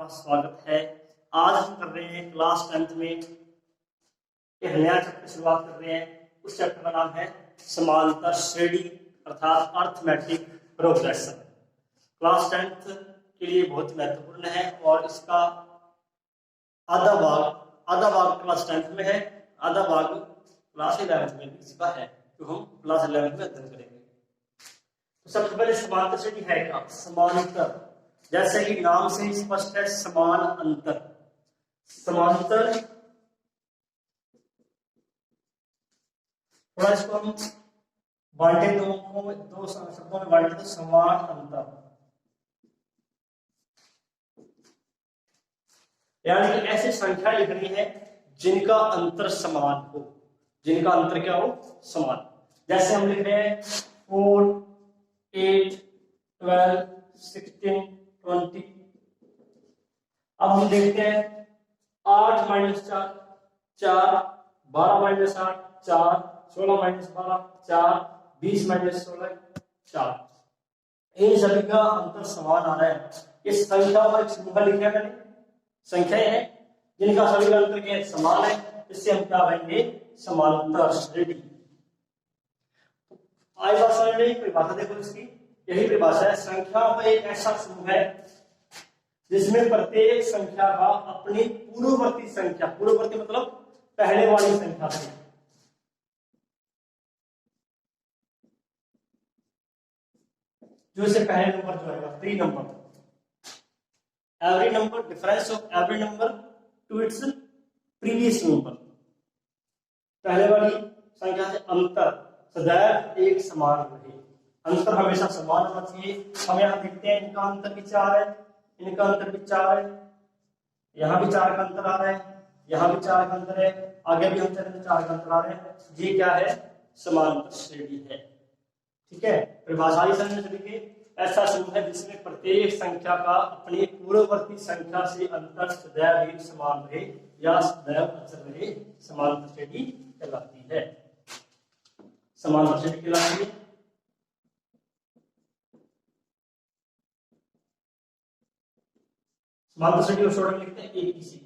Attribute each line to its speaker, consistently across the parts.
Speaker 1: आपका स्वागत है। आज हम कर रहे हैं क्लास 10th में एक नया चैप्टर की शुरुआत कर रहे हैं। उस चैप्टर का नाम है समांतर श्रेणी अर्थात अर्थमेटिक प्रोग्रेशन। क्लास 10th के लिए बहुत महत्वपूर्ण है और इसका आधा भाग क्लास 10th में है, आधा भाग क्लास 11th में इसका है, जो हम क्लास 11th में अध्ययन करेंगे। तो सबसे पहले समांतर श्रेणी है क्या? समांतर जैसे कि नाम से ही स्पष्ट है, समान अंतर। समांतर थोड़ा इसको हम बांटे, दो शब्दों में बांटे तो समान अंतर, यानी कि ऐसी संख्या लिखनी है जिनका अंतर समान हो, जिनका अंतर क्या हो? समान। जैसे हम लिख रहे हैं 4, 8, 12, 16, 20। अब हम देखते हैं 8 माइनस 4, 4, 12 माइनस 8, 4, 16 माइनस 12, 4, 20 माइनस 16, 4। इन सभी का अंतर समान आ रहा है। इस संख्या को एक समूह लिखा मैंने, संख्याएं हैं जिनका सभी का अंतर के समान है, इससे हम क्या कहेंगे? समांतर श्रेणी। आई बात समझ में? परिभाषा देखो इसकी, यही परिभाषा है। संख्याओं का एक ऐसा समूह है जिसमें प्रत्येक संख्या का अपनी पूर्ववर्ती संख्या, पूर्ववर्ती मतलब पहले वाली संख्या से, जो इसे पहले नंबर जो है 3 number, every number difference of every number two its previous number, पहले वाली संख्या से अंतर सदैव एक समान रहे। अंतर हमेशा समान होना चाहिए। हम यहाँ देखते हैं इनका अंतर भी 4 है, इनका अंतर भी 4 है, यहाँ भी 4 का अंतर आ रहा है, यहाँ भी 4 का अंतर है, आगे भी हम चलेंगे 4 का अंतर आ रहे हैं। ये क्या है? समांतर श्रेणी है। ठीक है, परिभाषा समझने चलिए। ऐसा समूह है जिसमें प्रत्येक संख्या का अपनी पूर्ववर्ती संख्या से अंतर सदैव एक समान रहे या सदैव अचर रहे, समांतर श्रेणी कहलाती है। समांतर श्रेणी कहलाती है। समांतर श्रेणी को शॉर्ट में लिखते हैं APC,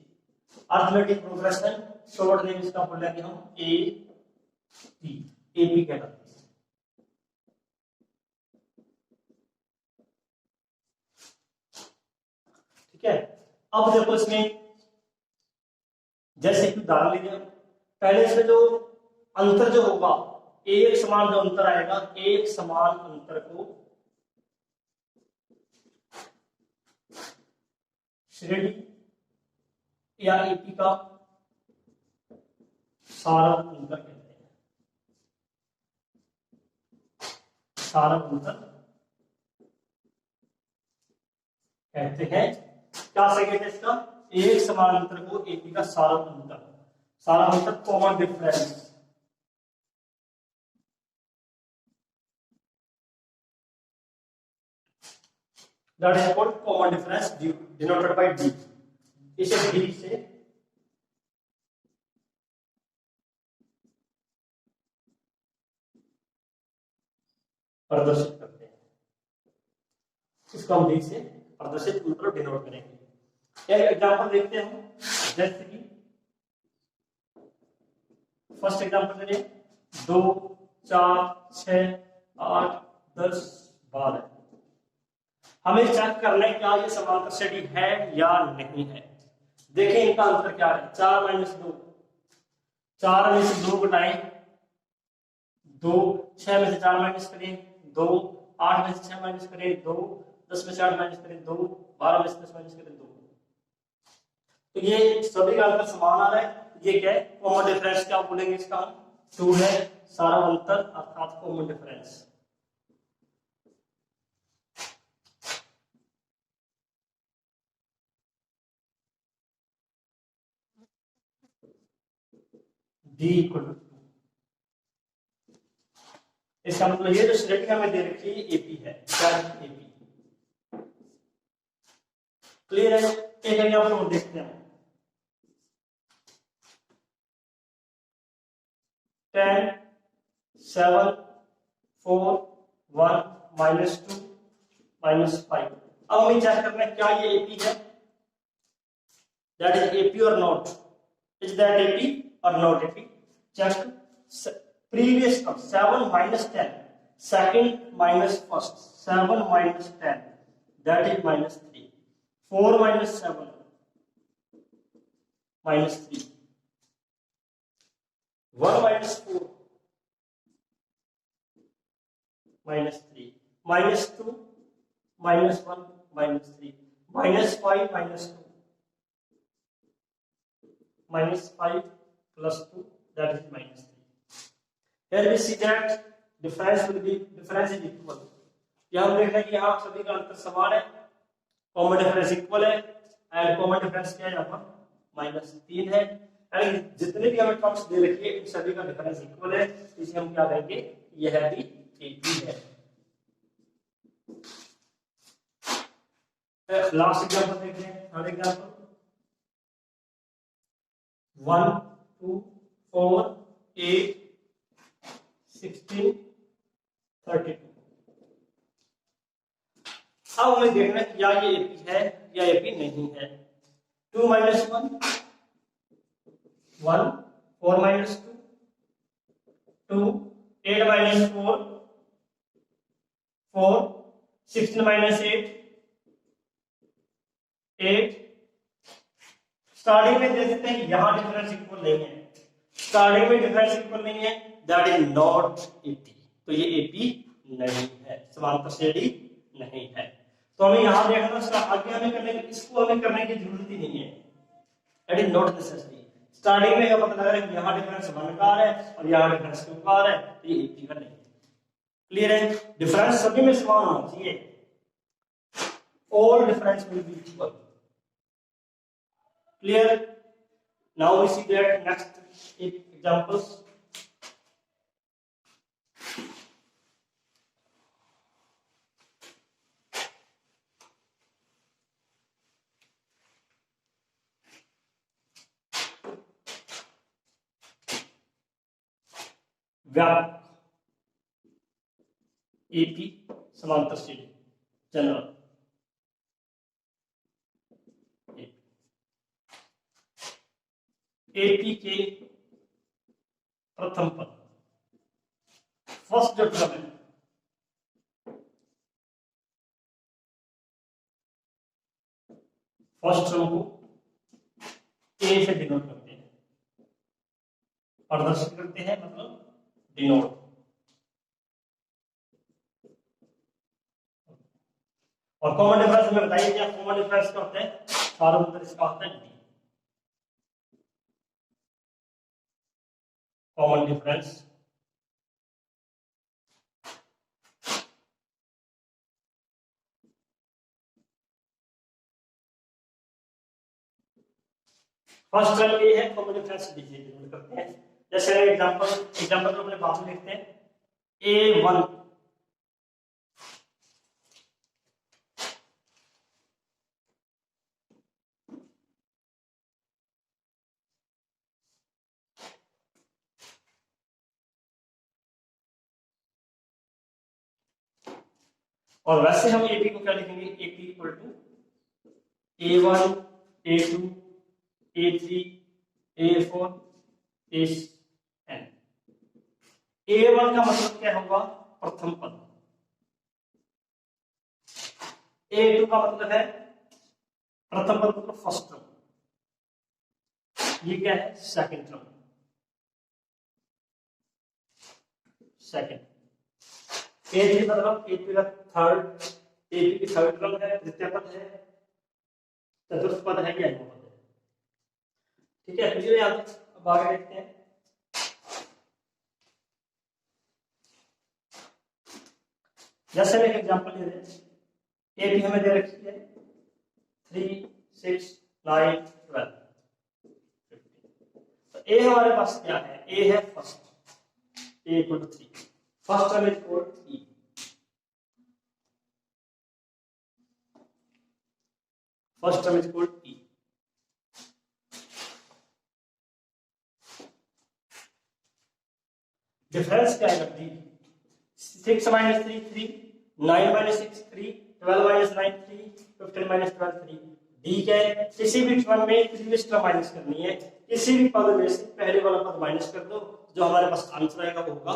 Speaker 1: arithmetic progression. Short name इसका बोल लेंगे हम एपी, एपी कहलाती है। ठीक है, अब देखो इसमें जैसे कि उदाहरण लीजिए, पहले इसमें जो अंतर जो होगा, एक समान जो अंतर आएगा, एक समान अंतर को श्रेणी या एपी का सारम अंतर कहते हैं। सारम अंतर कहते हैं। क्या संकेत है इसका? एक समान अंतर को एपी का सारम अंतर, सारम अंतर common difference. That is called common difference denoted by D. इसे D से प्रदर्शित करते हैं। इसको हम D से प्रदर्शित मतलब डिनोट करेंगे। एक एग्जांपल देखते हैं हम, जैसे कि फर्स्ट एग्जांपल ले 2, 4, 6, 8, 10, 12। हमें चेक करना है क्या ये समांतर श्रेणी है या नहीं है। देखिए इनका अंतर क्या है? 4 माइनस 2, 4 में से 2 घटाएं 2, 6 में से 4 माइनस करें 2, 8 में से 6 माइनस करें 2, 10 में से 8 माइनस करें 2, 12 में से 10 माइनस करें 2। तो ये सभी का अंतर समान आ रहा है। ये क्या है? कॉमन डिफरेंस क्या बोलेंगे इसका हम? 2 है सारा अंतर अर्थात common difference. D equal to 2। इसका मतलब ये जो श्रेणी हमें दे रखी है एपी है, क्या एपी। क्लियर है? एक एग्जांपल और देखते हैं। 10, 7, 4, 1, -2, -5। अब हमें चेक करना है क्या ये एपी है। that is AP or not? Is that AP or not AP? Just previous term 7 minus 10, second minus first, 7 minus 10, that is minus 3. 4 minus 7 minus 3. 1 minus 4 minus 3. Minus 2 minus 1 minus 3. Minus 5 minus 2. Minus 5 plus 2, that is minus 3. Here we see that difference is equal. यहाँ हम देख रहे हैं कि यहाँ सभी का अंतर समान है, कॉमन डिफरेंस इक्वल है, एंड कॉमन डिफरेंस क्या है यहाँ पर -3 है, एंड जितने भी हमें टर्म्स दे रखी है इन सभी का डिफरेंस इक्वल है, इसे हम क्या कहेंगे, यह भी AP है। लास्ट एग्जांपल देखते हैं, थर्ड एग्जांपल 1 2 4 8 16 32। अब हमें देखना है या ये AP है या AP नहीं है। 2 minus 1 1, 4 minus 2 2, 8 minus 4 4, 16 minus 8 8। Starting में दे देते हैं यहां डिफरेंस इक्वल नहीं है, स्टार्टिंग में डिफरेंस इक्वल नहीं है, दैट इज नॉट AP, तो ये AP नहीं है, समांतर श्रेणी नहीं है। तो हमें यहां देखना, आगे हमें करने की, इसको हमें करने की जरूरत ही नहीं है, that is not necessary. Starting में पता लग रहा है कि यहां डिफरेंस 1 का आ रहा है और यहां डिफरेंस 2 का आ रहा है, तो ये AP का नहीं है। क्लियर है, डिफरेंस सभी में समान होना चाहिए, all difference will be equal. Clear? Now we see that next examples. व्यापक AP समांतर श्रेणी जनरल। AP के प्रथम पद, फर्स्ट जो टर्म है, फर्स्ट टर्म को A से डिनोट करते हैं, प्रदर्शित करते हैं, मतलब डिनोट। और कॉमन डिफरेंस हमें बताइए क्या कॉमन डिफरेंस क्या होता है, सार्वभौमिक इसका होता है D। Common difference first term ये है, कॉमन डिफरेंस D से डिनोट करते हैं। जैसे एग्जांपल तो अपने बाद में लिखते हैं, A1 और वैसे हम AP को क्या लिखेंगे, AP equal to A1 A2 A3 A4 AN। A1 का मतलब क्या होगा, प्रथम पद। A2 का मतलब है प्रथम पद, मतलब फर्स्ट टर्म। ये क्या है, सेकंड टर्म, सेकंड। A3 मतलब AP का थर्ड, AP की थर्ड टर्म है, तृतीय पद है, चतुर्थ पद है या पद है। ठीक है, चलिए अब आगे देखते हैं। जैसे एक एग्जांपल ले रहे हैं, AP हमें दे रखी है 3 6 9 12 15। तो A हमारे पास क्या है, A है first, A equal to 3, first term is called E। First term is called E। Difference क्या है, D। 6 minus 3 3, 9 minus 6 3, 12 minus 9 3, 15 minus 12 3, D क्या है, किसी भी टर्म में प्रीवियस टर्म माइनस करनी है, किसी भी पद में से पहले वाला पद माइनस कर दो, जो हमारे पास आंसर आएगा वो होगा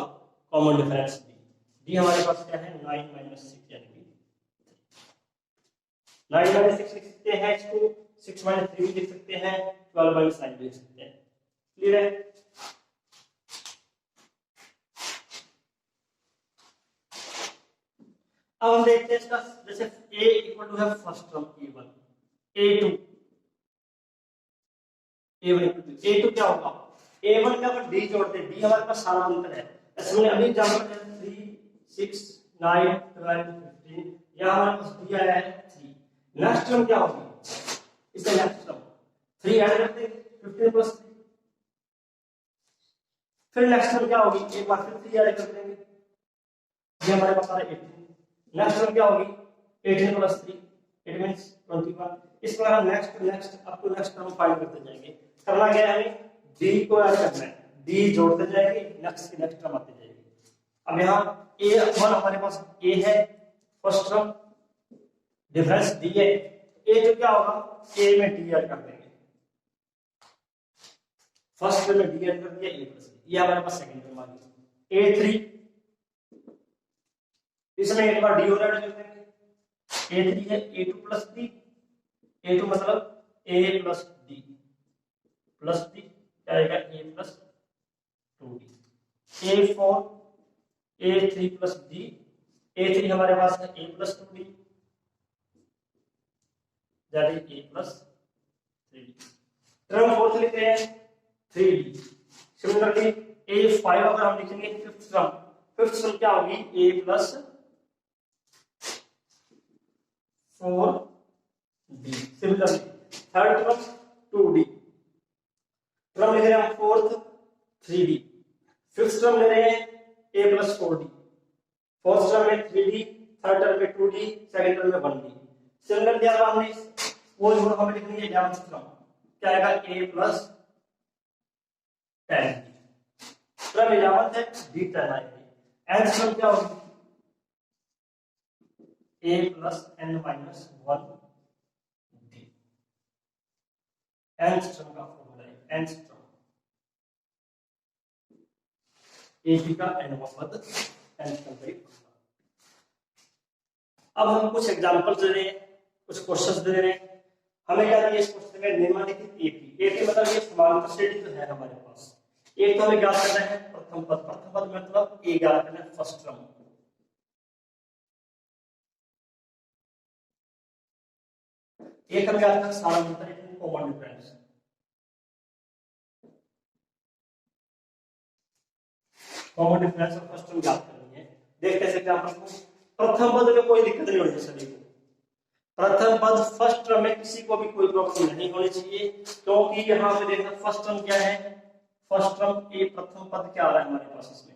Speaker 1: कॉमन डिफरेंस डी। डी हमारे पास क्या है 9 - 6 यानी कि 9 - 6 लिख सकते हैं, इसको 6 - 3 भी लिख सकते हैं, 12 - 9 भी लिख सकते हैं। क्लियर है? अब हम देखते हैं इसका, जैसे a इक्वल टू है first term a1, a2 a1 क्या होगा, a1 का अगर d जोड़ते हैं, d हमारे पास सारा अंतर है, ऐसे मैंने अभी एग्जांपल है 3 6 9 12 15, यहां हमारे पास d आया है 3, नेक्स्ट टर्म क्या होगी, इसका नेक्स्ट टर्म 3 ऐड करते हैं 15 + 3, फिर नेक्स्ट टर्म क्या होगी, एक बार फिर 3 ऐड कर देंगे, ये हमारे पास आ रहा है 18, नेक्स्ट टर्म क्या होगी 18 + 3, इट मींस 21। इस प्रकार हम next up to next term find करते जाएंगे। करना क्या है, हमें d को ऐड करना है, d जोड़ते जाएंगे, नेक्स्ट की नेक्स्ट टर्म आती जाएगी। अब यहाँ a1 हमारे पास a है, फर्स्ट टर्म डिफरेंस d है, a जो क्या होगा a में d ऐड कर देंगे, फर्स्ट टर्म में d ऐड कर दिया a + d, ये हमारे पास सेकंड टर्म आ गई a3, इसमें एक बार d और ऐड कर देंगे, a3 है a2 + 3, a2 मतलब a + d प्लस d क्या आएगा a + 2d, a4 a3 + d, a3 हमारे पास है a + 2d that is a + 3d। Term fourth लिख रहे हैं 3d। सिमिलरली a5 अगर हम लिखेंगे फिफ्थ टर्म क्या होगी a + 4d। Similarly third term 2d, term ले रहे हैं हम फोर्थ 3d, फिफ्थ टर्म ले रहे हैं a + 4d, फोर्थ टर्म में 3d, थर्ड टर्म में 2d, सेकंड टर्म में 1d। सिमिलरली अब हमने वो जो हमें लिखनी है 11th टर्म क्या आएगा a + 10d, टर्म 11th है d 10 आएगी। nth टर्म क्या होगी a + n - 1d, nth term का फॉर्मूला है, nth टर्म a का nवां पद nth टर्म का। अब हम कुछ एग्जांपल्स दे रहे हैं, कुछ क्वेश्चंस दे रहे हैं, हमें क्या दिया इस क्वेश्चन में, निम्नलिखित एपी मतलब ये समांतर श्रेणी तो है हमारे पास, एक तो हमें ज्ञात करना है प्रथम पद मतलब ए ज्ञात करना है फर्स्ट टर्म, एक हमें ज्ञात करना सारा अंतर कॉमन डिफरेंस, कॉमन डिफरेंस और फर्स्ट टर्म ज्ञात करनी है। देखते हैं एग्जांपल को, प्रथम पद में कोई दिक्कत नहीं होनी चाहिए सभी को, प्रथम पद फर्स्ट टर्म में किसी को भी कोई प्रॉब्लम नहीं होनी चाहिए, क्योंकि यहां पे देखना फर्स्ट टर्म क्या है, फर्स्ट टर्म ए प्रथम पद क्या आ रहा है हमारे पास इसमें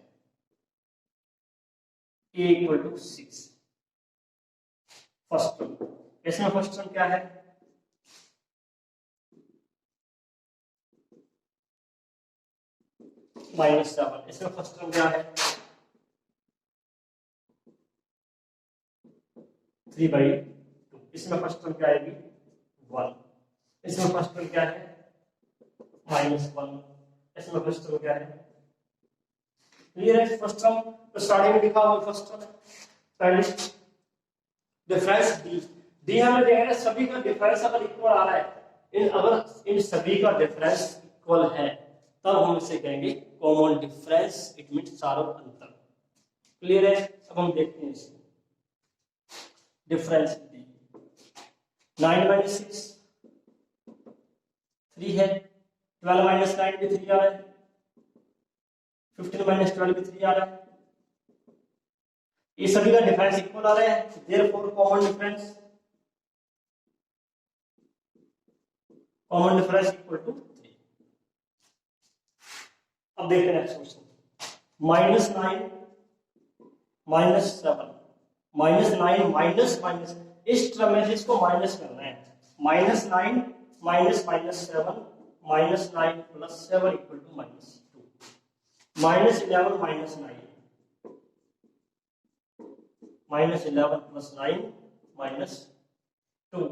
Speaker 1: a = 6, फर्स्ट टर्म, इसमें फर्स्ट टर्म क्या है -7, इसमें फर्स्ट टर्म क्या है 3/2, इसमें फर्स्ट टर्म क्या आएगी 1, इसमें फर्स्ट टर्म क्या है -1, इसमें फर्स्ट टर्म क्या है, क्लियर है। फर्स्ट टर्म तो स्टार्टिंग में लिखा हुआ फर्स्ट टर्म पहले डिफरेंस डी हमें देखना है, सभी का डिफरेंस अगर इक्वल आ रहा है, अगर इन सभी का डिफरेंस इक्वल है तब हम इसे कहेंगे कॉमन डिफरेंस, इट मींस सारों अंतर। क्लियर है? अब हम देखते हैं इसको, डिफरेंस डी 9 - 6 3 है, 12 - 9 भी 3 आ रहा है, 15 - 12 भी 3 आ रहा है, ये सभी का डिफरेंस इक्वल आ रहा है, therefore common difference equal to 3। अब देखते हैं नेक्स्ट क्वेश्चन, -9 - 7 -9 माइनस माइनस, इस टर्म में से इसको माइनस करना है, -9 minus -7 -9 + 7 equal to -2, -11 - 9 -11 + 9 -2,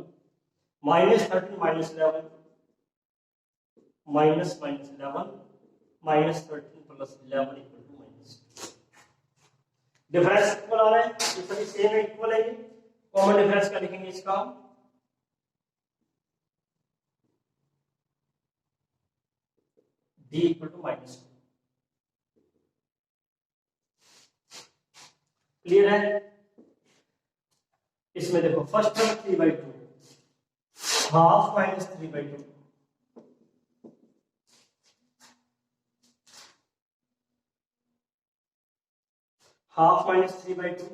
Speaker 1: -13 -11 -11 -13 + 11 = -2। Difference equal आ रहा है, ये सभी सेम है, इक्वल है। ये कॉमन डिफरेंस क्या लिखेंगे इसका, d = -2। क्लियर है। इसमें देखो first term 3/2, half -3/2, half -3/2,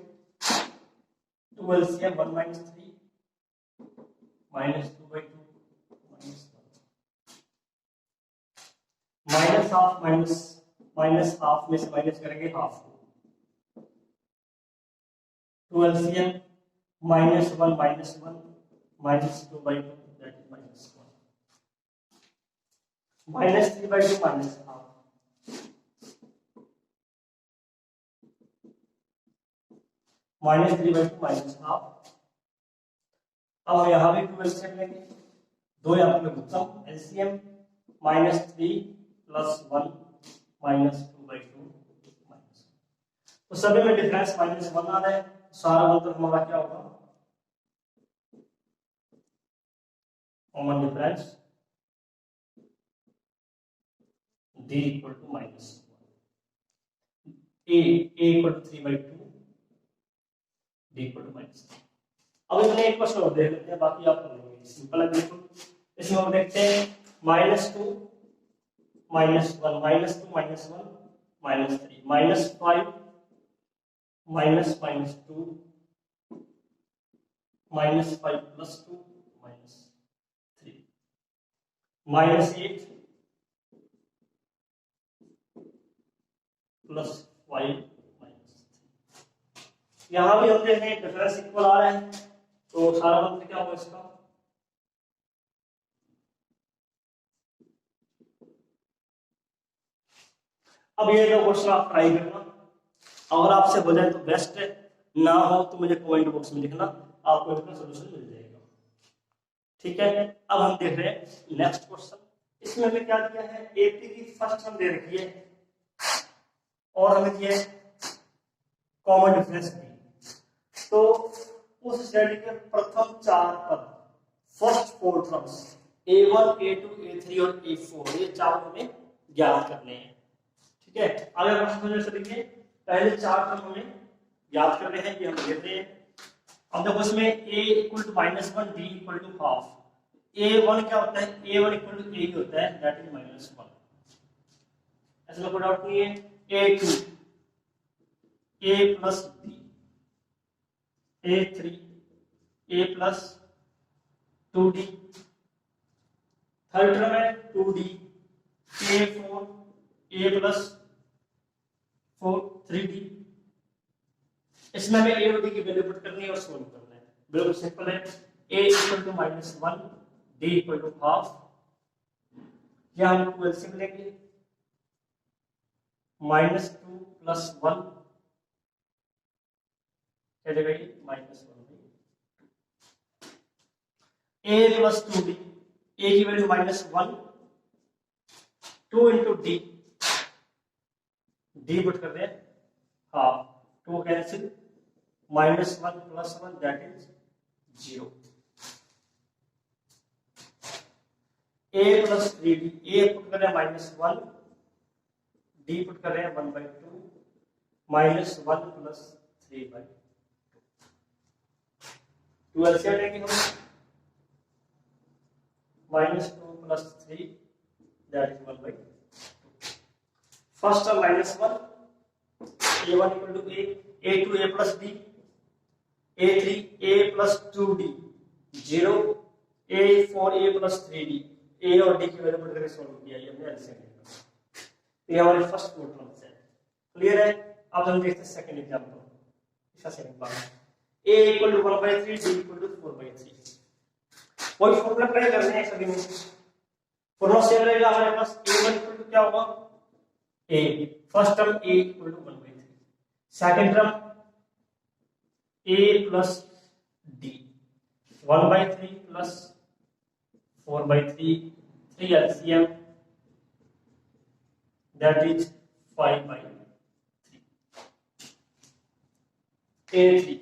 Speaker 1: 2 LCM 1 - 3 -2/2 -1 -half -half में से माइनस करेंगे हाफ को, 2 LCM -1 -1 -2/2 that is -1 -3/2 -half -3/2 -half. अब हम यहाँ भी 2 LCM लेंगे, दो यहाँ पे गुत्तम LCM -3 + 1 -2/2 तो सभी में डिफरेंस -1 आ रहा है, सारा अंतर हमारा क्या होगा, common difference d = -1, a = 3/2, d = -1। अब इसमें एक क्वेश्चन और देख लेते हैं, बाकी आप कर लेंगे, सिंपल है बिल्कुल। इसमें हम देखते हैं -2 -1 -2 -1 -3 -5 -2 -5 + 2 -3 -8 +5 -3। यहां भी हम देख रहे हैं डिफरेंस इक्वल आ रहा है, तो सारा अंतर क्या होगा इसका, अब ये दो क्वेश्चन आप ट्राई करना, अगर आपसे हो जाए तो बेस्ट है, ना हो तो मुझे कमेंट बॉक्स में लिखना, आपको इसका सॉल्यूशन मिल जाएगा। ठीक है, अब हम देख रहे हैं नेक्स्ट क्वेश्चन। इसमें हमें क्या दिया है, एपी की फर्स्ट टर्म दे रखी है और हमें दिया है कॉमन डिफरेंस दी, तो उस सेट के प्रथम 4 पद, first 4 terms a1 a2 a3 और a4, ये चारों हमें ज्ञात करने हैं। ठीक है, आगे क्वेश्चन जैसे देखिए, पहले 4 टर्म हमें याद करने हैं, ये हम लेते हैं। अब देखो इसमें a = -1 d = हाफ, a1 क्या होता है, a1 = a ही होता है, दैट इज -1, ऐसा कोई डाउट नहीं है। a2 a + b, a3 a + 2d, third term है 2d, a4 a + 4 3d। इसमें हमें a और d की वैल्यू पुट करनी है और सॉल्व करना है, बिल्कुल सिंपल है। a = -1 d = हाफ, या हम 2 एलसीएम लेंगे, -2 + 1 क्या जगह -1 a + 2d, a की वैल्यू -1, 2 × d, d पुट कर रहे हैं half, 2 cancel, -1 + 1 that is 0, a + 3d, a put कर रहे हैं -1, d पुट कर रहे हैं 1/2, -1 + 3/2, 2 एलसीएम लेंगे हम, -2 + 3 that is 1/2, first term -1, a1 = a, a2 a + d, a3 a + 2d 0, a4 a + 3d, a और d की वैल्यू पुट करके सॉल्व किया, ये हमने एलसीएम लिखा, तो ये हमारी फर्स्ट 4 टर्म्स है। क्लियर है। अब हम देखते हैं सेकंड एग्जांपल, इसका सेकंड पार्ट, a = 1/3 d = 4/3। वही फॉर्मूला अप्लाई करने हैं सभी में, फॉर्मूला सेम रहेगा हमारे पास, a1 = क्या होगा, a, first term a = 1/3, second term a + d 1/3 + 4/3, 3 LCM, that is 5/3. A3,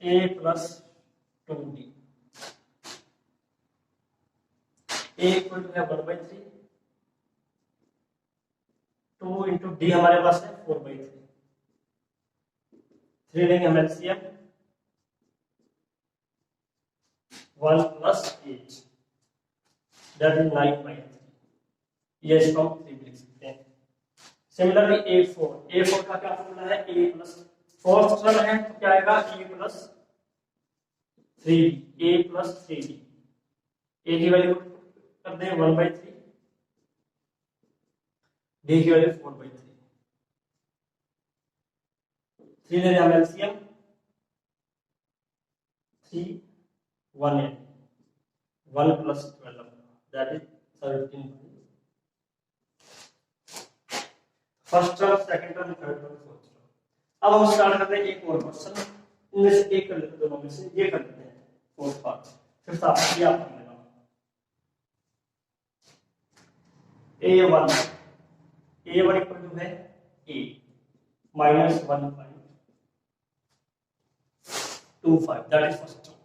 Speaker 1: A plus 2D, A equal to है 1/3, 2 इंटू डी हमारे पास है 4/3, 3 लेंगे हम एलसीएम, 1 प्लस 8, दैट इज 9/3। ये इसको हम 3 लिख सकते हैं। सिमिलरली A4 का क्या फॉर्मूला है? A प्लस फोर्थ टर्म है तो क्या आएगा? A प्लस 3D, A की वैल्यू कर दें 1/3, D की वैल्यू 4/3, 3 ले हम LCM, 3 1 8, 1 plus 12, that is 13। First term, second term, third term, fourth term. अब हम स्टार्ट करते हैं एक और क्वेश्चन, इनमें से एक कर लेते हैं, दोनों में से ये कर लेते हैं फोर्थ पार्ट, फिर आप ये आप कर लेना। A1 इक्वल टू है A minus 1.25, that is first term.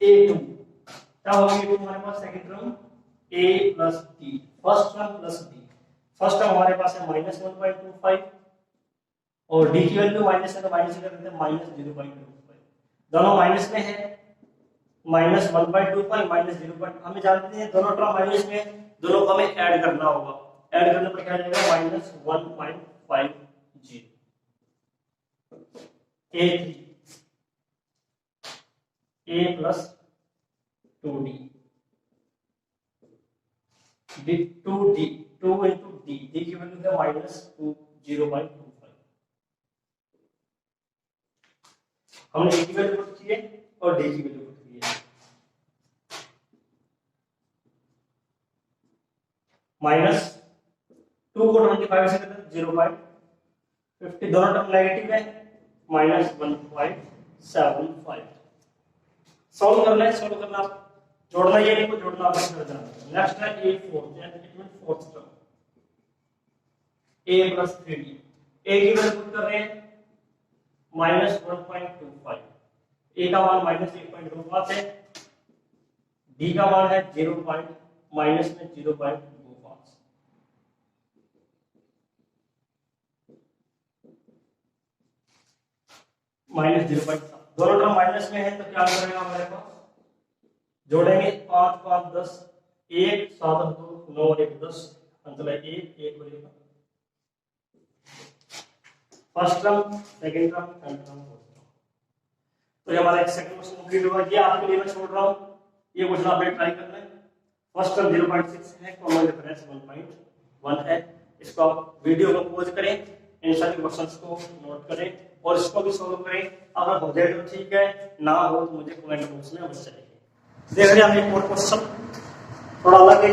Speaker 1: A2 क्या होगा? A2 हमारे पास second term A plus D, first term plus D। First term हमारे पास है माइनस 1.25 और D की वैल्यू माइनस है तो माइनस कर देते हैं, माइनस 0.25, दोनों माइनस में है, माइनस 1.25 माइनस 0. हमें जानते हैं दोनों टर्म माइनस में, दोनों को हमें ऐड करना होगा, ऐड करने पर क्या आ जाएगा? Minus 1.50। A3 A plus 2D, 2 into D की वैल्यू है माइनस 0.25। हमने A की वैल्यू पुट की है और D की वैल्यू पुट की है, माइनस 2 को 25 से करते 0.50, दोनों टर्म नेगेटिव है, माइनस 1.75। सॉल्व करना, जोड़ना ये नहीं को जोड़ना आप कर जाना। नेक्स्ट है A4, it means fourth term A plus 3D, A की वैल्यू पुट कर रहे हैं माइनस 1.25, A का मान माइनस 1.25 है, D का मान है 0. माइनस में 0.25, माइनस 0.7, दोनों टर्म माइनस में है तो क्या करेगा हमारे पास? जोड़ेंगे 5 5 10, 1 7 2 9 1 10, अंतर है 1 1 बनेगा। First term, second term, third term, fourth term. तो ये हमारा एक सेकंड क्वेश्चन कंप्लीट हुआ। ये आपके लिए मैं छोड़ रहा हूं, ये क्वेश्चन आपने ट्राई करना है। फर्स्ट टर्म 0.6 है, कॉमन डिफरेंस 1.1 है। इसको आप वीडियो को पॉज करें, इन सभी क्वेश्चंस को नोट करें और इसको भी सॉल्व करें। अगर हो जाए तो ठीक है, ना हो तो मुझे कमेंट बॉक्स में अवश्य लिखें। देख रहे हैं हम एक और क्वेश्चन, थोड़ा अलग है।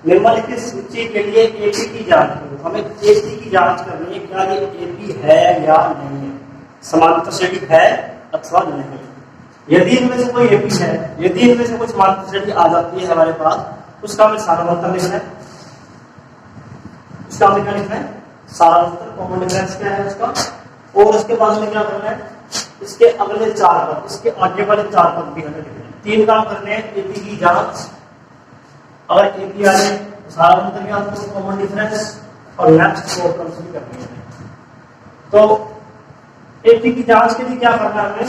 Speaker 1: निम्नलिखित सूची के लिए एपी की जांच करो। हमें एपी की जांच करनी है, क्या ये एपी है या नहीं है, समांतर श्रेणी है अथवा नहीं। यदि इनमें से कोई एपी है, यदि इनमें से कुछ समांतर श्रेणी आ जाती है हमारे पास, उसका हमें सारांतर लिखना है। उसका हमें क्या लिखना है? सारांतर, कॉमन डिफरेंस क्या है उसका, और उसके बाद में क्या करना है? इसके अगले 4 पद, इसके आगे वाले 4 पद भी हमें लिखने हैं। 3 काम करने हैं, एपी की जांच, अगर एपी आ जाए सारांतर क्या होता है, कॉमन डिफरेंस, और नेक्स्ट 4 टर्म्स भी करनी है। तो एपी की जांच के लिए क्या करना है हमें?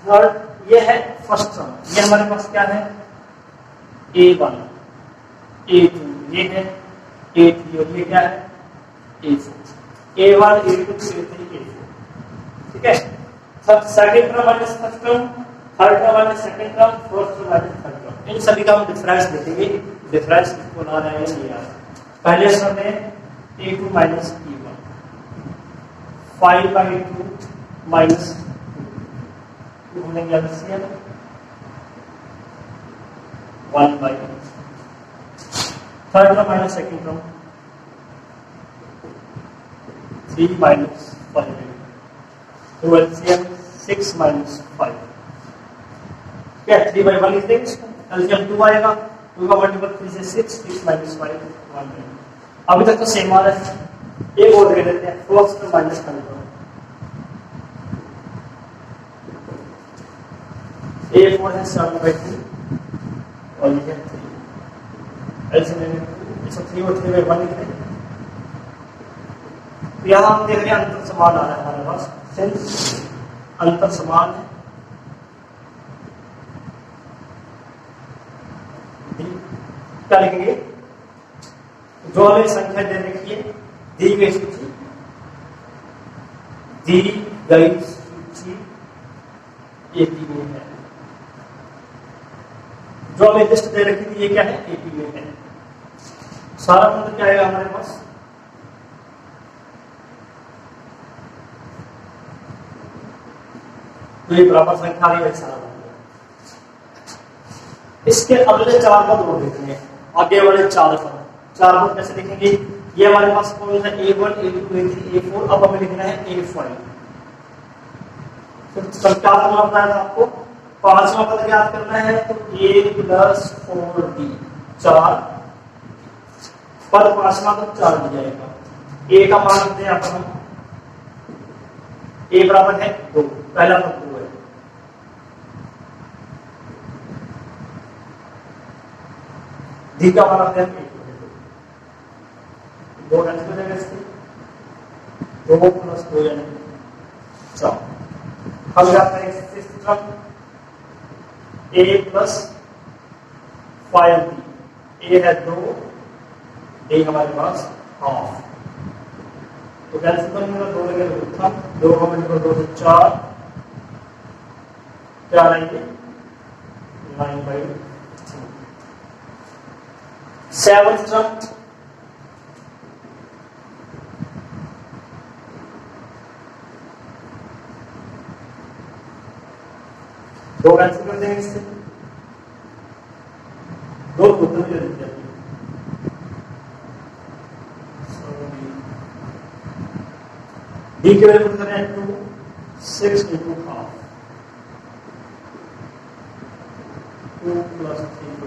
Speaker 1: थर्ड, ये है फर्स्ट टर्म, ये हमारे पास क्या है? A1 A2 ये है, A3 और ये क्या है? A4, A1 A2 A3 A4, ठीक है। Second term minus first term, third term minus second term, fourth term minus third term, इन सभी का हम डिफरेंस देखेंगे। डिफरेंस इसको ला रहे हैं ये पहले टर्म में A2 माइनस E1, 5/2 माइनस 2 हमने क्या किया? 1/2, third term minus second term 3 minus 5, तो LCM 6 माइनस 5, क्या 3/1 लिख देंगे इसका, एलसीएम 2 आएगा, 2 का मल्टीपल 3 से 6, 6 - 5 1। अभी तक तो सेम आ रहा है, एक और दे देते हैं, 4 से माइनस कर दो, A4 है 7/3 और ये है 3, एलसीएम में 3 और 3/1 लिख देंगे। यहाँ हम देख रहे हैं अंतर समान आ रहा है हमारे पास, सिंस अंतर समान है, क्या लिखेंगे, जो हमें संख्या दे रखी है, दी गई सूची एपी में है, जो हमें लिस्ट दे रखी थी ये क्या है, एपी में है। सारा मतलब क्या आएगा हमारे पास, तो ये बराबर संख्या आ रही है सारा मतलब। इसके अगले 4 पद और लिखने हैं, आगे वाले 4 पद कैसे लिखेंगे, ये हमारे पास कौन सा A1 A2 A3 A4, अब हमें लिखना है A5। तो क्या फॉर्मूला बताया था आपको, 5वां पद याद करना है, तो A + 4D 4 पद 5वां तो 4 दिया जाएगा। A का मान रखते हैं यहाँ पर, A बराबर है 2, पहला पद 2 है, D का मान रखते हैं 2 कैंसिल हो जाएगा, इसके 2 + 2 यानी 4। अब जाते हैं sixth term, A + 5D, A है 2, D हमारे पास हाफ, तो कैंसिल करेंगे 2 लगेगा 2 का मल्टीपल 2 से 4, क्या आएंगे 9/2। सेवंथ टर्म, दो कैंसिल कर देंगे इससे, 2 उत्तर भी देते हैं, डी के वैल्यू पुट करें 2, 6 × हाफ, 2 + 3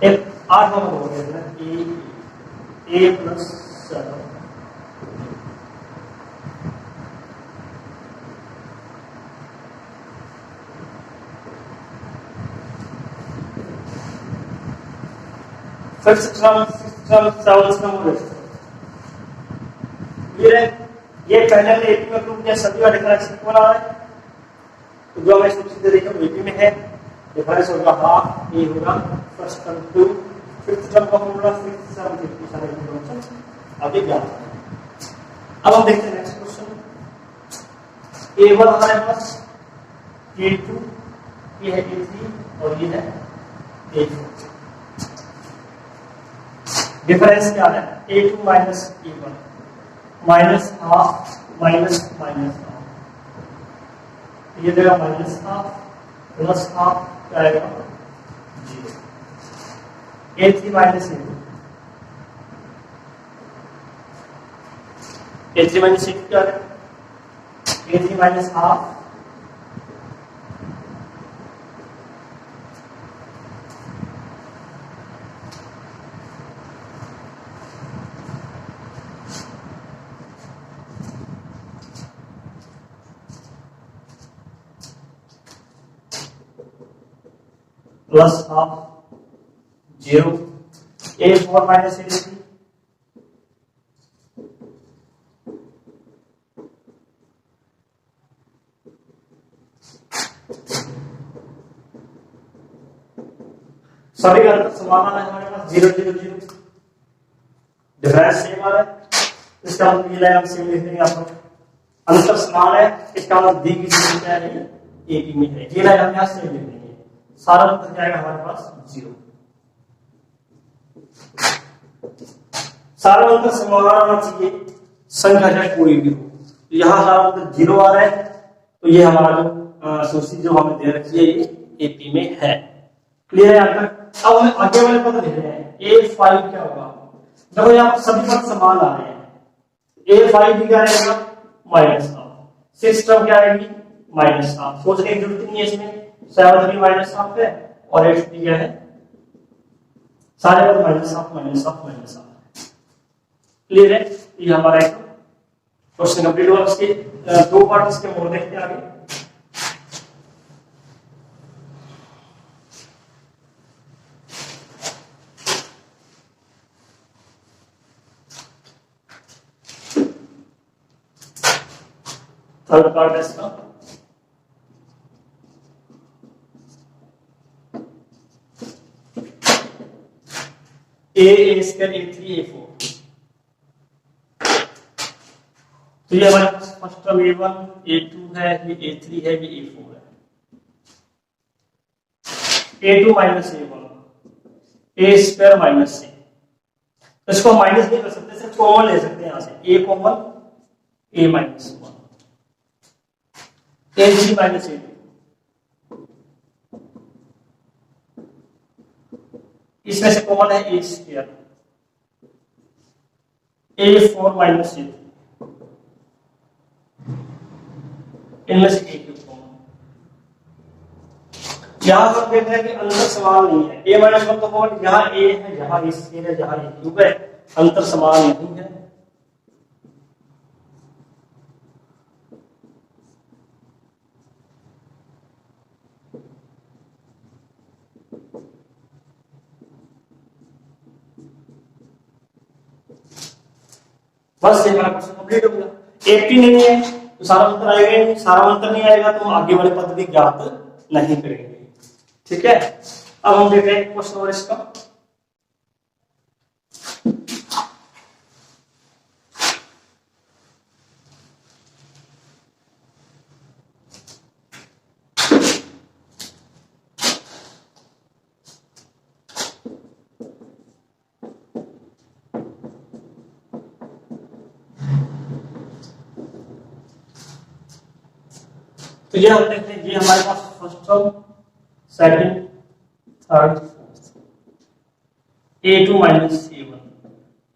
Speaker 1: एक 8 नंबर हो गया ना, A + 7, fifth term, sixth term, seventh term, ये पहले में एपी में प्रूव किया, सभी का डिफरेंस इक्वल आ रहा है, तो जो हमें सूची दे रही है एपी में है, डिफरेंस होगा हाफ, ए होगा फर्स्ट टर्म 2, फिफ्थ टर्म का फॉर्मूला 6 7 50 सारे इक्वेशन अभी ज्ञात है। अब हम देखते हैं नेक्स्ट क्वेश्चन, A1 हमारे पास, A2, ये है A3 और ये है A4, डिफरेंस क्या है, A2 - A1 -1/2 -1/2, ये देगा -1/2 +1/2 क्या आएगा 0। A3 - A2, A3 - A2 क्या है, A3 - 1/2 +1/2 0, A4 - A3 सभी का अंतर समान है हमारे पास 0 0 0, डिफरेंस सेम आ रहा है, इसका मतलब ये लाइन हम सेम लिख देंगे, आप अंतर समान है, इसका मतलब दी की संख्या है एपी में है, ये लाइन हम यहां सेम लिख देंगे, सारा अंतर क्या आएगा हमारे पास 0। सारा अंतर समान होना चाहिए, संख्या चाहे कोई भी हो, यहां सारा अंतर 0 आ रहा है, तो ये हमारा जो सूची जो हमें दे रखी है ये एपी में है। क्लियर है यहां तक? अब हमें आगे वाले पद लिख रहे हैं, A5 क्या होगा, देखो यहाँ पर सभी पद समान आ रहे हैं, A5 भी क्या रहेगा -1/2, 6 टर्म क्या आएगी -1/2, सोचने की जरूरत नहीं है इसमें, 7 3 माइनस हाफ है और 8 3 क्या है, सारे पद minus half minus half minus half. Clear है? ये हमारा एक क्वेश्चन कंप्लीट हुआ। इसके दो पार्ट इसके और देखते हैं आगे। थर्ड पार्ट है इसका, ए स्क्वायर A3 A4। तो ये हमारे पास फर्स्ट टर्म A1 A2 है, ये A3 है, ये A4 है। A2 minus A1 A square minus C। इसको माइनस नहीं कर सकते, सिर्फ कॉमन ले सकते हैं यहां से, A common A minus 1 A3 minus A2। इसमें से कॉमन है A square A4 minus A3। इनमें से एक कॉमन। यहां हम देख रहे हैं कि अंतर समान नहीं है। A माइनस 1 तो कॉमन, यहाँ A है, यहाँ A स्क्वायर है, यहाँ A क्यूब है, अंतर समान नहीं है। बस ये हमारा क्वेश्चन कंप्लीट हो गया। 80 नहीं है तो सारा अंतर आएगा ही नहीं, सारा अंतर नहीं आएगा तो हम आगे वाले पद भी ज्ञात नहीं करेंगे। ठीक है, अब हम देख रहे हैं क्वेश्चन और इसका। तो ये हम देखते हैं, ये हमारे पास first term, second, third, fourth. A2 minus A1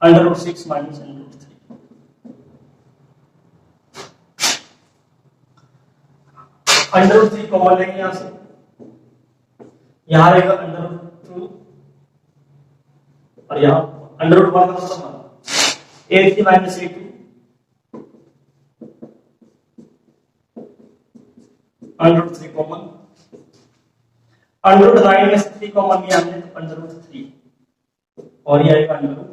Speaker 1: √6 minus √3। √3 common लेंगे यहां से, यहां रहेगा √2 और यहां √1 का मतलब A3 माइनस A2 √3 कॉमन, √9 में से 3 कॉमन लिया हमने तो √3 और ये आएगा √2।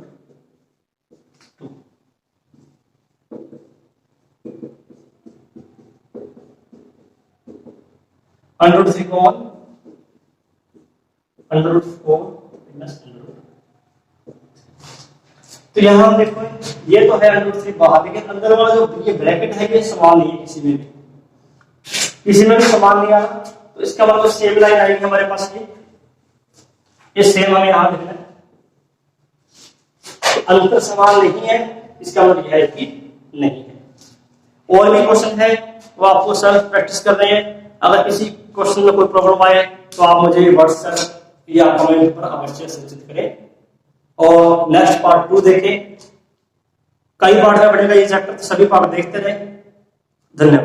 Speaker 1: √3 कॉमन, √4 माइनस √2। तो यहां हम देखो ये तो है √3 बाहर, लेकिन अंदर वाला जो ये ब्रैकेट है ये समान नहीं है, किसी में भी समान नहीं आया। तो इसका मतलब सेम लाइन आएगी हमारे पास, ये सेम हमें यहां लिखना है। तो अंतर समान नहीं है, इसका मतलब यह है कि नहीं है। और भी क्वेश्चन है वो आपको सेल्फ प्रैक्टिस कर रहे हैं। अगर किसी क्वेश्चन में कोई प्रॉब्लम आए तो आप मुझे व्हाट्सएप या कमेंट पर अवश्य सूचित करें। और नेक्स्ट पार्ट 2 देखें। कई पार्ट में बढ़ेगा ये चैप्टर, सभी पार्ट देखते रहे। धन्यवाद।